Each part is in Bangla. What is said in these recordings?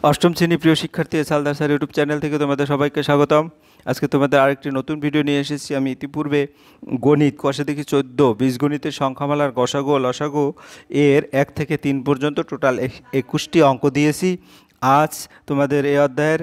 অষ্টম শ্রেণী প্রিয় শিক্ষার্থী সালদার স্যার ইউটিউব চ্যানেল থেকে তোমাদের সবাইকে স্বাগতম। আজকে তোমাদের আরেকটি নতুন ভিডিও নিয়ে এসেছি। আমি ইতিপূর্বে গণিত কষে দেখি 14 বীজগণিতের সংখ্যামালার গসাগু ও লসাগু এর 1 থেকে 3 পর্যন্ত টোটাল 21টি অঙ্ক দিয়েছি। আজ তোমাদের এই অধ্যায়ের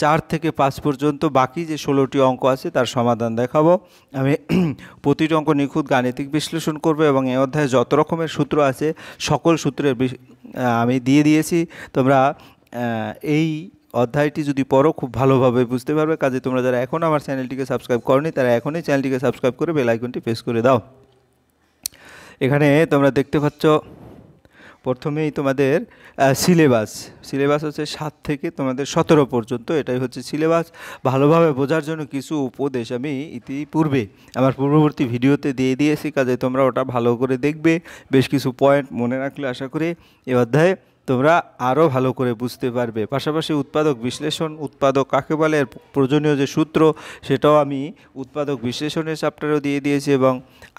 4 থেকে 5 পর্যন্ত বাকি যে 16টি অঙ্ক আছে তার সমাধান দেখাবো। আমি প্রতিটি অঙ্ক নিখুঁত গাণিতিক বিশ্লেষণ করব এবং এই অধ্যায়ে যত রকমের সূত্র আছে সকল সূত্রের আমি দিয়ে দিয়েছি। তোমরা এই অধ্যায়টি যদি পড়ো খুব ভালোভাবে বুঝতে পারবে। কাজে তোমরা যারা এখন আমার চ্যানেলটিকে সাবস্ক্রাইব করনি তারা এখনই চ্যানেলটিকে সাবস্ক্রাইব করে বেল আইকনটি প্রেস করে দাও। এখানে তোমরা দেখতে পাচ্ছ প্রথমেই তোমাদের সিলেবাস হচ্ছে 7 থেকে তোমাদের 17 পর্যন্ত, এটাই হচ্ছে সিলেবাস। ভালোভাবে বোঝার জন্য কিছু উপদেশ আমি ইতিপূর্বে আমার পূর্ববর্তী ভিডিওতে দিয়ে দিয়েছি, কাজে তোমরা ওটা ভালো করে দেখবে। বেশ কিছু পয়েন্ট মনে রাখলে আশা করি এই অধ্যায়ে তোমরা আরও ভালো করে বুঝতে পারবে। পাশাপাশি উৎপাদক বিশ্লেষণ, উৎপাদক কাকে বলে এর প্রয়োজনীয় যে সূত্র সেটাও আমি উৎপাদক বিশ্লেষণের চ্যাপ্টারেও দিয়ে দিয়েছি এবং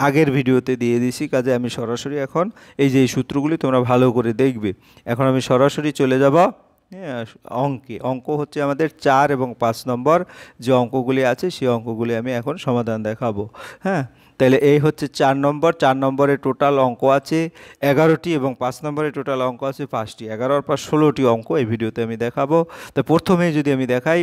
আগের ভিডিওতে দিয়ে দিয়েছি। কাজে আমি সরাসরি এখন এই যে এই সূত্রগুলি তোমরা ভালো করে দেখবে। এখন আমি সরাসরি চলে যাব অঙ্ক হচ্ছে আমাদের 4 এবং 5 নম্বর যে অঙ্কগুলি আছে সেই অঙ্কগুলি আমি এখন সমাধান দেখাবো। তাহলে এই হচ্ছে 4 নম্বরে টোটাল অঙ্ক আছে 11টি এবং 5 নম্বরে টোটাল অঙ্ক আছে 5টি। 11 আর 5 16টি অঙ্ক এই ভিডিওতে আমি দেখাবো। তো প্রথমে যদি আমি দেখাই,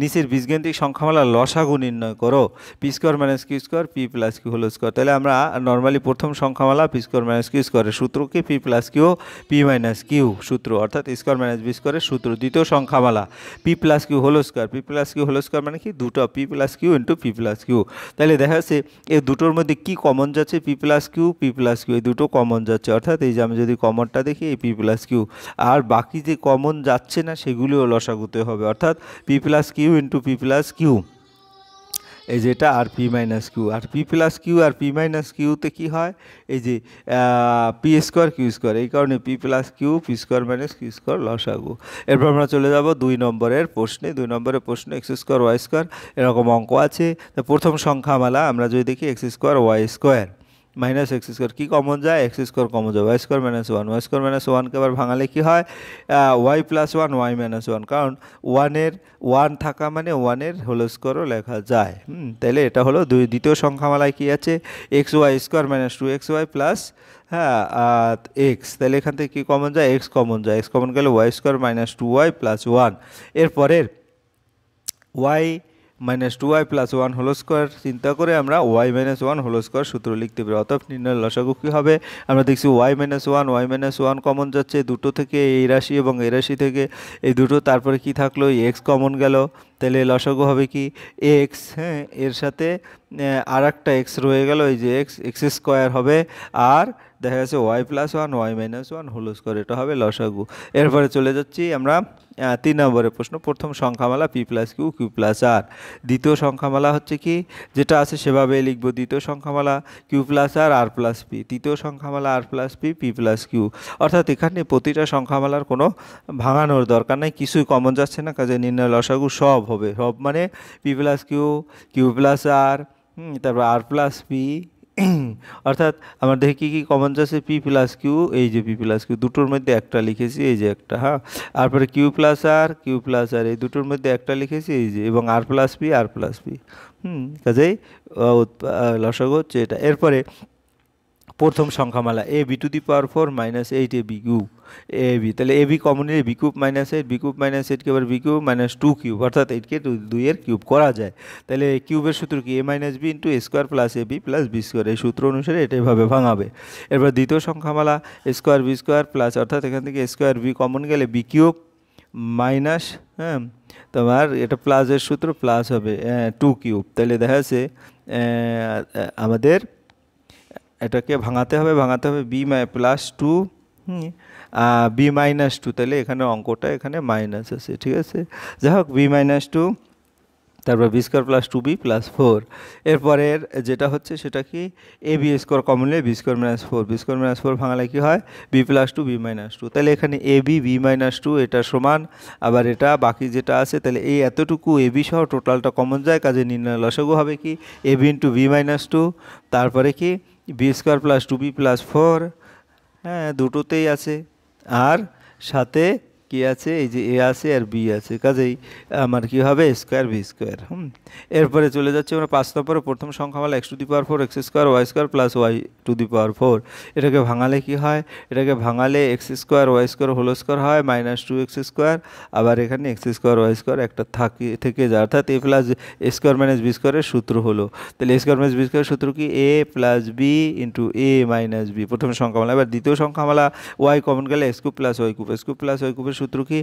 নিচের বীজগাণিতিক সংখ্যামালার লসাগু নির্ণয় করো, P square minus Q square P plus Q whole square. তাহলে আমরা নর্মালি প্রথম সংখ্যামালা পি স্কোয়ার মাইনাস কিউ স্কোয়ারের সূত্র কি P plus Q P minus Q সূত্র, অর্থাৎ স্কোয়ার মাইনাস বি স্কোয়ারের সূত্র। দ্বিতীয় সংখ্যামালা P plus Q whole square, P plus Q whole square মানে কি দুটো P plus Q into P plus Q. তাহলে দেখা যাচ্ছে এই দুটোর মধ্যে কি কমন যাচ্ছে, পি প্লাস কিউ এই দুটো কমন যাচ্ছে, অর্থাৎ এই যে আমি যদি কমনটা দেখি এই পি প্লাস কিউ, আর বাকি যে কমন যাচ্ছে না সেগুলিও লসাগুতে হবে, অর্থাৎ P plus Q into P plus Q এই যেটা আর পি মাইনাস কিউ। আর পি প্লাস কিউ আর পি মাইনাস কিউতে কী হয়, এই যে পি স্কোয়ার কিউ স্কোয়ার, এই কারণে P plus Q P square minus Q square লসাগু। এরপর আমরা চলে যাব 2 নম্বরের প্রশ্নে। 2 নম্বরের প্রশ্ন এক্স স্কোয়ার ওয়াই স্কোয়ার এরকম অঙ্ক আছে। তো প্রথম সংখ্যামালা আমরা যদি দেখি X square Y square minus X square, কী কমন যায়, এক্স স্কোয়ার কমন যায়, Y square minus one, Y square minus ওয়ানকে আবার ভাঙালে কী হয়, Y plus one Y minus one, কারণ ওয়ান থাকা মানে ওয়ানের হোল স্কোয়ারও লেখা যায়। তাহলে এটা হলো দ্বিতীয় সংখ্যামালায় কী আছে, X Y square minus 2 XY plus X. তাহলে এখান থেকে কী কমন যায়, এক্স কমন যায়, এক্স কমন গেলে Y square minus 2y plus 1। এরপরের Y minus 2y plus 1 whole square চিন্তা করে আমরা ওয়াই মাইনাস 1 হোল স্কোয়ার সূত্র লিখতে পারি। অতএব নির্ণয় লসাগু কী হবে, আমরা দেখছি ওয়াই মাইনাস ওয়ান কমন যাচ্ছে দুটো থেকে, এই রাশি এবং এই রাশি থেকে এই দুটো, তারপরে কি থাকলো, এক্স কমন গেল, তাহলে লসাগু হবে কি এক্স, এর সাথে আর একটা এক্স রয়ে গেল, এই যে এক্স স্কোয়ার হবে, আর দেখা যাচ্ছে Y plus one Y minus one whole square, এটা হবে লসাগু। এরপরে চলে যাচ্ছি আমরা 3 নম্বরের প্রশ্ন। প্রথম সংখ্যামালা P plus Q Q plus R, দ্বিতীয় সংখ্যামালা হচ্ছে কি যেটা আছে সেভাবে লিখব, দ্বিতীয় সংখ্যামালা Q plus R R plus P, তৃতীয় সংখ্যামালা R plus P P plus Q. অর্থাৎ এখানে প্রতিটা সংখ্যামালার কোনো ভাঙানোর দরকার নেই, কিছুই কমন যাচ্ছে না, কাজে নির্ণয় লসাগু সব হবে, সব মানে P plus Q Q plus R তারপর আর প্লাস পি, অর্থাৎ আমরা দেখি কী কী কমন যাচ্ছে, পি প্লাস কিউ, এই যে পি প্লাস কিউ দুটোর মধ্যে একটা লিখেছি, এই যে একটা, তারপরে কিউ প্লাস আর এই দুটোর মধ্যে একটা লিখেছি, এই যে, এবং আর প্লাস পি কাজেই লসাগু হচ্ছে এটা। এরপরে প্রথম সংখ্যামালা A B to the power 4 minus 8 A B cube A B, তাহলে এ বি কমন নিলে বি কিউব মাইনাস 8কে আবার বি কিউব মাইনাস 2 কিউব, অর্থাৎ 8কে 2 কিউব করা যায়। তাহলে কিউবের সূত্র কি, এ minus B into A square plus A B plus B square, এই সূত্র অনুসারে এটা এভাবে ভাঙাবে। এরপর দ্বিতীয় সংখ্যামালা এ স্কোয়ার বি স্কোয়ার প্লাস, অর্থাৎ এখান থেকে স্কোয়ার বি কমন গেলে বি কিউব মাইনাস তোমার এটা প্লাসের সূত্র প্লাস হবে 2 কিউব। তাহলে দেখা যাচ্ছে আমাদের এটাকে ভাঙাতে হবে বি প্লাস 2 বি মাইনাস 2, তাহলে এখানে অঙ্কটা এখানে মাইনাস আছে, ঠিক আছে, যাই হোক বি মাইনাস 2, তারপর B square plus 2b plus 4। এরপরের যেটা হচ্ছে সেটা কি, এ বি স্কোয়ার কমন নিলে বি স্কোয়ার মাইনাস 4 ভাঙালে কী হয়, বি প্লাস 2 বি মাইনাস 2। তাহলে এখানে এ বি মাইনাস 2 এটা সমান, আবার এটা বাকি যেটা আছে, তাহলে এই এতটুকু এ বি সহ টোটালটা কমন যায়, কাজে নির্ণয় লসাগু হবে কি A B into B minus 2, তারপরে কি B square plus 2b plus 4, দুটোতেই আছে, আর সাথে কি আছে, এই যে এ আছে আর বি আছে, কাজেই আমার কি হবে স্কোয়ার বি স্কোয়ার। এরপরে চলে যাচ্ছে আমরা 5 নম্বরে, প্রথম সংখ্যামালা X to the power 4 X square Y square plus Y to the power 4। এটাকে ভাঙালে কি হয়, এটাকে ভাঙালে X square Y square whole square হয় মাইনাস 2x স্কোয়ার, আবার এখানে এক্স স্কোয়ার ওয়াই স্কোয়ার একটা থেকে যায়, অর্থাৎ এ প্লাস এ স্কোয়ার মাইনাস বি স্কোয়ারের সূত্র হলো। তাহলে এ স্কোয়ার মাইনাস বি স্কোয়ারের সূত্র কি, A plus B into A minus B, প্রথম সংখ্যামালা। এবার দ্বিতীয় সংখ্যামালা ওয়াই কমন গেলে X cube plus Y cube, X cube plus Y কিউবের সূত্র কি,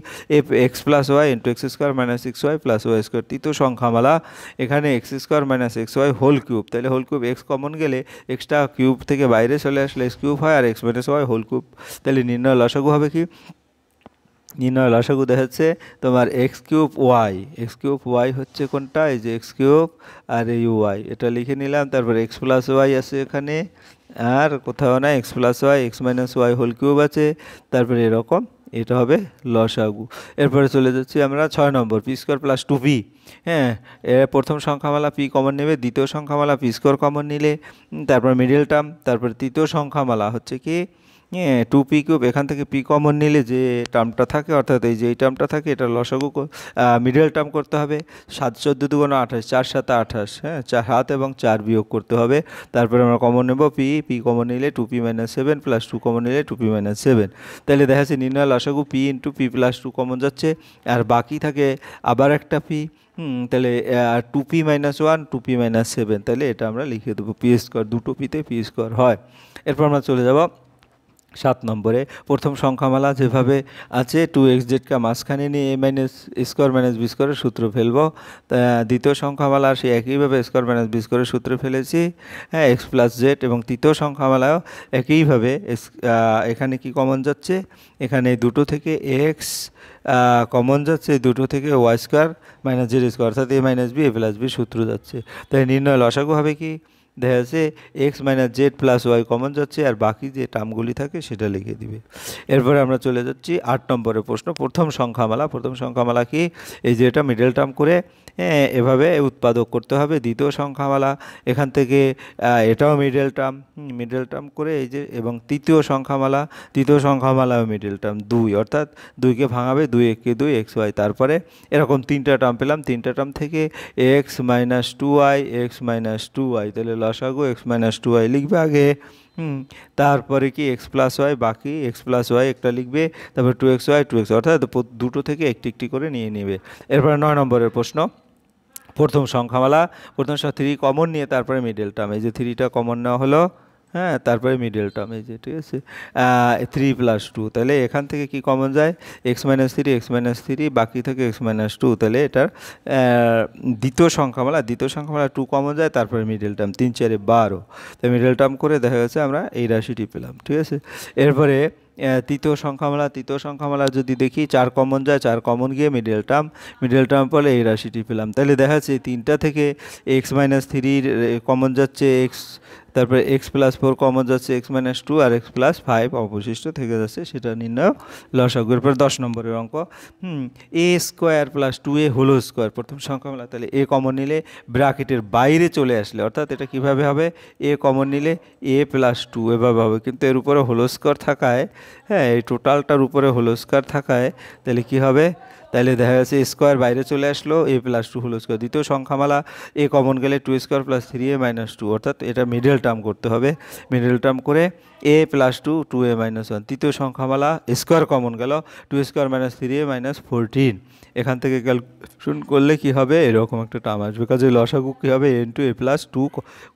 X plus Y into X square minus 6y plus Y square. তৃতীয় সংখ্যামালা এখানে X square minus X Y whole cube, তাহলে হোল কিউব এক্স কমন গেলে এক্সটা কিউব থেকে বাইরে চলে আসলে এক্স কিউব হয়, আর X minus Y whole cube. তাহলে নির্ণয় লসাগু হবে কি, নির্ণয় লসাগু দেখাচ্ছে তোমার এক্স কিউব ওয়াই হচ্ছে কোনটা, এই যে এক্স কিউব আর এই ওয়াই, এটা লিখে নিলাম। তারপর এক্স প্লাস ওয়াই আছে এখানে, আর কোথাও না X plus Y X minus Y whole cube আছে, তারপরে এরকম, এটা হবে লসাগু। এরপরে চলে যাচ্ছি আমরা 6 নম্বর, পি স্কোয়ার প্লাস 2p। হ্যাঁ, প্রথম সংখ্যামালা পি কমন নেবে, দ্বিতীয় সংখ্যামালা পি স্কোয়ার কমন নিলে, তারপর মিডিল টার্ম, তারপর তৃতীয় সংখ্যামালা হচ্ছে কি 2p কিউব, এখান থেকে পি কমন নিলে যে টার্মটা থাকে, অর্থাৎ এই যে এই টার্মটা থাকে, এটা লসাগু মিডল টার্ম করতে হবে। 7 14 2 28, 4 7 28, হ্যাঁ 4 হাত এবং 4 বিয়োগ করতে হবে। তারপরে আমরা কমন নেব পি কমন নিলে 2p মাইনাস 7 প্লাস 2 কমন নিলে 2p মাইনাস 7। তাহলে দেখা যাচ্ছে নির্ণয় লসাগু P into P plus 2 common যাচ্ছে, আর বাকি থাকে আবার একটা পি। তাহলে 2p মাইনাস 1 2p মাইনাস 7, তাহলে এটা আমরা লিখে দেবো পি স্কোয়ার, দুটো পিতে পি স্কোয়ার হয়। এরপর আমরা চলে যাব 7 নম্বরে, প্রথম সংখ্যামালা যেভাবে আছে 2xzকে মাঝখানে নিয়ে এ মাইনাস স্কোয়ার মাইনাস বি স্কোয়ারের সূত্র ফেলবো। দ্বিতীয় সংখ্যামালা সেই একইভাবে স্কোয়ার মাইনাস বি স্কোয়ারের সূত্র ফেলেছি, হ্যাঁ এক্স প্লাস জেড। এবং তৃতীয় সংখ্যামালাও একইভাবে, এখানে কি কমন যাচ্ছে, এখানে দুটো থেকে এক্স কমন যাচ্ছে, দুটো থেকে Y square minus Z square, অর্থাৎ A minus B A plus B সূত্র যাচ্ছে। তাই নির্ণয় লসাগু হবে কি, দেখা যাচ্ছে X minus Z plus Y common যাচ্ছে, আর বাকি যে টার্মগুলি থাকে সেটা লিখে দিবে। এরপরে আমরা চলে যাচ্ছি 8 নম্বরের প্রশ্ন, প্রথম সংখ্যামালা কি, এই যে এটা মিডল টার্ম করে এভাবে উৎপাদক করতে হবে। দ্বিতীয় সংখ্যামালা এখান থেকে এটাও মিডল টার্ম করে এই যে, এবং তৃতীয় সংখ্যামালাও মিডল টার্ম 2, অর্থাৎ 2কে ভাঙাবে, 2 1 2 এক্স ওয়াই। তারপরে এরকম 3টা টার্ম পেলাম, 3টা টার্ম থেকে এক্স মাইনাস 2y, তাহলে লসাগু এক্স মাইনাস 2y লিখবে আগে, তারপরে কি এক্স প্লাস ওয়াই, বাকি এক্স প্লাস ওয়াই একটা লিখবে, তারপর 2xy, অর্থাৎ দুটো থেকে একটি একটি করে নিয়ে নেবে। এরপরে 9 নম্বরের প্রশ্ন, প্রথম সংখ্যামালা 3 কমন নিয়ে তারপরে মিডল টার্ম, এই যে 3টা কমন নেওয়া হলো, হ্যাঁ তারপরে মিডল টার্ম এই যে, ঠিক আছে 3 প্লাস 2, তাহলে এখান থেকে কি কমন যায়, এক্স মাইনাস থ্রি, বাকি থেকে এক্স মাইনাস 2, তাহলে এটার দ্বিতীয় সংখ্যামালা 2 কমন যায়, তারপরে মিডল টার্ম 3 4 12, তাই মিডল টার্ম করে দেখা গেছে আমরা এই রাশিটি পেলাম, ঠিক আছে। এরপরে তৃতীয় সংখ্যামালা যদি দেখি 4 কমন যায়, 4 কমন গিয়ে মিডল টার্ম পরে এই রাশিটি পেলাম। তাহলে দেখা যাচ্ছে 3টা থেকে এক্স মাইনাস 3 কমন যাচ্ছে, এক্স তারপরে এক্স প্লাস 4 কমন যাচ্ছে, এক্স মাইনাস 2 আর এক্স প্লাস 5 অবশিষ্ট থেকে যাচ্ছে, সেটা নির্ণয় লসাগু। এরপর 10 নম্বরের অঙ্ক, A square plus 2a whole square, প্রথম সংখ্যামালা, তাহলে এ কমন নিলে ব্র্যাকেটের বাইরে চলে আসলে, অর্থাৎ এটা কিভাবে হবে, এ কমন নিলে এ প্লাস 2 এভাবে হবে, কিন্তু এর উপরে হোল স্কোয়ার থাকায়, হ্যাঁ এই টোটালটার উপরে হোল স্কোয়ার থাকায়, তাহলে কি হবে, তাহলে দেখা যাচ্ছে স্কোয়ার বাইরে চলে আসলো, এ প্লাস 2 হোল স্কোয়ার। দ্বিতীয় সংখ্যামালা এ কমন গেলে 2 স্কোয়ার প্লাস 3a মাইনাস 2, অর্থাৎ এটা মিডল টার্ম করতে হবে, মিডল টার্ম করে এ প্লাস 2 2a মাইনাস 1। তৃতীয় সংখ্যামালা স্কোয়ার কমন গেল, 2 স্কোয়ার মাইনাস 3a মাইনাস 14, এখান থেকে ক্যালকুলেশন করলে কি হবে, এরকম একটা টার্ম আসবে, কাজে লসাগু কী হবে, এ ইন্টু এ প্লাস 2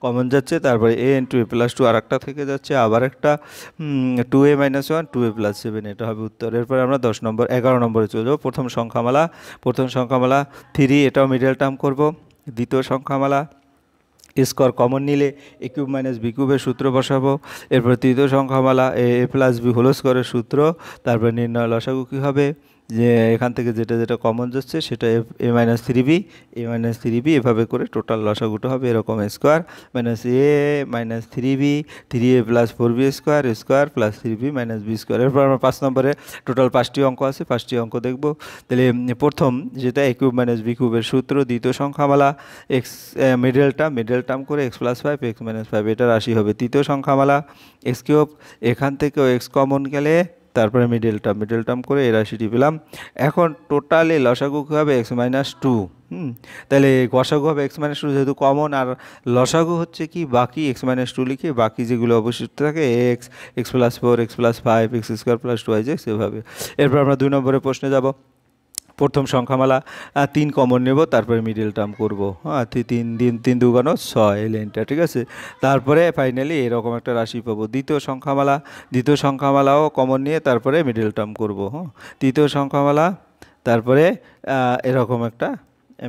কমন যাচ্ছে, তারপরে এ ইন্টু এ প্লাস 2 আর একটা থেকে যাচ্ছে, আবার একটা 2a মাইনাস 1 2a প্লাস 7, এটা হবে উত্তর। এরপরে আমরা 11 নম্বরে চলে যাবো, প্রথম সংখ্যামালা 3, এটাও মিডল টার্ম করব। দ্বিতীয় সংখ্যামালা স্কোয়ার কমন নিলে এ কিউব মাইনাস বি কিউবের সূত্র বসাবো। এরপর তৃতীয় সংখ্যামালা এ প্লাস বি হোল স্কোয়ারের সূত্র, তারপর নির্ণয় লসাগু কী হবে, যে এখান থেকে যেটা কমন যাচ্ছে সেটা এ মাইনাস 3b এভাবে করে টোটাল লসাগুটা হবে এরকম, square minus A minus 3a plus 4b square plus 3b minus B square. এরপর আমরা 5 নম্বরে টোটাল 5টি অঙ্ক আছে, 5টি অঙ্ক দেখব। তাহলে প্রথম যেটা এ কিউব মাইনাস বি কিউবের সূত্র, দ্বিতীয় সংখ্যামালা এক্স মিডল টার্ম করে এক্স প্লাস 5 এক্স মাইনাস 5, এটা রাশি হবে। তৃতীয় সংখ্যামালা এক্স কিউব, এখান থেকেও এক্স কমন গেলে তারপরে মিডল টার্ম করে এই রাশিটি পেলাম। এখন টোটালি লসাগু কী হবে x-2। তাহলে গসাগু হবে x-2 যেহেতু কমন, আর লসাগু হচ্ছে কি বাকি x-2 লিখে বাকি যেগুলো অবশিষ্ট থাকে x+4 x+5 x² + 2 সেভাবে। এরপর আমরা 2 নম্বরের প্রশ্নে যাব। প্রথম সংখ্যামালা 3 কমন নেব, তারপরে মিডল টার্ম করবো। হ্যাঁ, 3 2 6 এই লাইনটা, ঠিক আছে। তারপরে ফাইনালি এরকম একটা রাশি পাবো। দ্বিতীয় সংখ্যামালাও কমন নিয়ে তারপরে মিডল টার্ম করবো। হ্যাঁ, তৃতীয় সংখ্যামালা, তারপরে এরকম একটা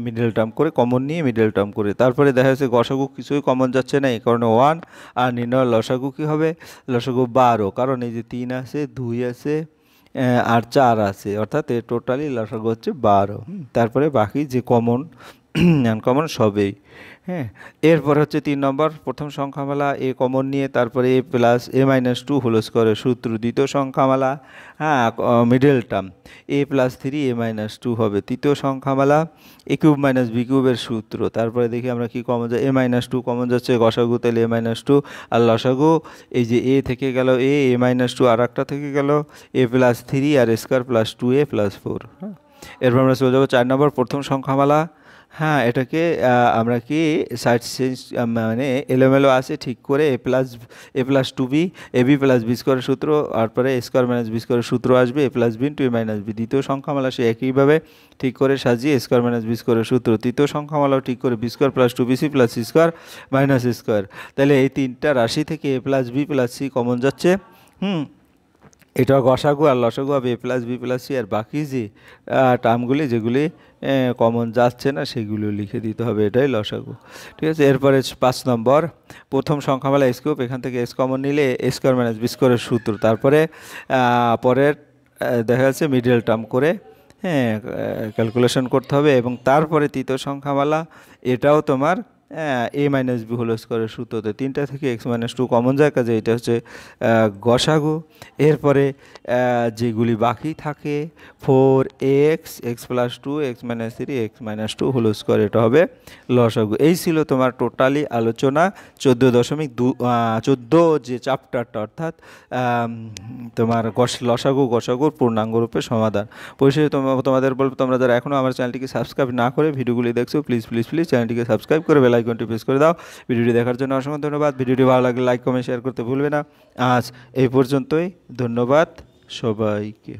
মিডল টার্ম করে কমন নিয়ে মিডল টার্ম করে তারপরে দেখা যাচ্ছে গসাগু কিছুই কমন যাচ্ছে না, এই কারণে 1। আর নির্ণয় লসাগু কী হবে, লসাগু 12, কারণ এই যে 3 আছে 2 আছে আর 4 আছে, অর্থাৎ এর টোটালি লসাগু হচ্ছে 12। তারপরে বাকি যে কমন আনকমন সবেই। হ্যাঁ, এরপর হচ্ছে 3 নম্বর, প্রথম সংখ্যামালা এ কমন নিয়ে তারপরে a+a-2 হোল স্কোয়ারের সূত্র। দ্বিতীয় সংখ্যামালা, হ্যাঁ, মিডল টার্ম a+3 a-2 হবে। তৃতীয় সংখ্যামালা a³ - b³ সূত্র। তারপরে দেখি আমরা কি কমন যায়, a-2 কমন যাচ্ছে, গসাগু তাহলে a-2 আর লসাগু এই যে a থেকে গেল a-2 আর একটা থেকে গেল a+3 আর স্কোয়ার + 2a+4। হ্যাঁ, এরপর আমরা চলে যাবো 4 নম্বর, প্রথম সংখ্যামালা। হ্যাঁ, এটাকে আমরা কি সাইড চেঞ্জ মানে এলোমেলো আছে ঠিক করে a+2b ab + b² সূত্র, তারপরে a² - b² সূত্র আসবে a+b * a-b। দ্বিতীয় সংখ্যামালা সে একইভাবে ঠিক করে সাজিয়ে a² - b² সূত্র। তৃতীয় সংখ্যামালাও ঠিক করে b² + 2bc + c² - a²। তাহলে এই তিনটা রাশি থেকে a+b + c কমন যাচ্ছে। এটা গসাগু আর লসাগু হবে a+b + c, আর বাকি যে টার্মগুলি যেগুলি কমন যাচ্ছে না সেগুলো লিখে দিতে হবে, এটাই লসাগু, ঠিক আছে। এরপরে 5 নম্বর, প্রথম সংখ্যামালা s³, এখান থেকে s কমন নিলে a² - b² সূত্র। তারপরে পরের দেখা যাচ্ছে মিডল টার্ম করে, হ্যাঁ, ক্যালকুলেশন করতে হবে। এবং তারপরে তৃতীয় সংখ্যামালা, এটাও তোমার a-b হোল স্কোয়ারের সূত্রতে 3টা থেকে x-2 কমন যায়, কাজে এটা হচ্ছে গসাগু। এরপরে যেগুলি বাকি থাকে 4x x+2 x-3 x-2 whole square, এটা হবে লসাগু। এই ছিল তোমার টোটালি আলোচনা 14 যে চ্যাপ্টারটা, অর্থাৎ তোমার গসাগুর পূর্ণাঙ্গ রূপে সমাধান। পরিশেষে তোমাদের বলবো, তোমরা যারা এখনও আমার চ্যানেলটিকে সাবস্ক্রাইব না করে ভিডিওগুলি দেখছো, প্লিজ চ্যানেলটিকে সাবস্ক্রাইব করে বেল আইকনটি প্রেস করে দাও। ভিডিওটি দেখার জন্য অসংখ্য ধন্যবাদ। ভিডিওটি ভালো লাগলে লাইক কমেন্ট শেয়ার করতে ভুলবে না। আজ এই পর্যন্তই, ধন্যবাদ সবাইকে।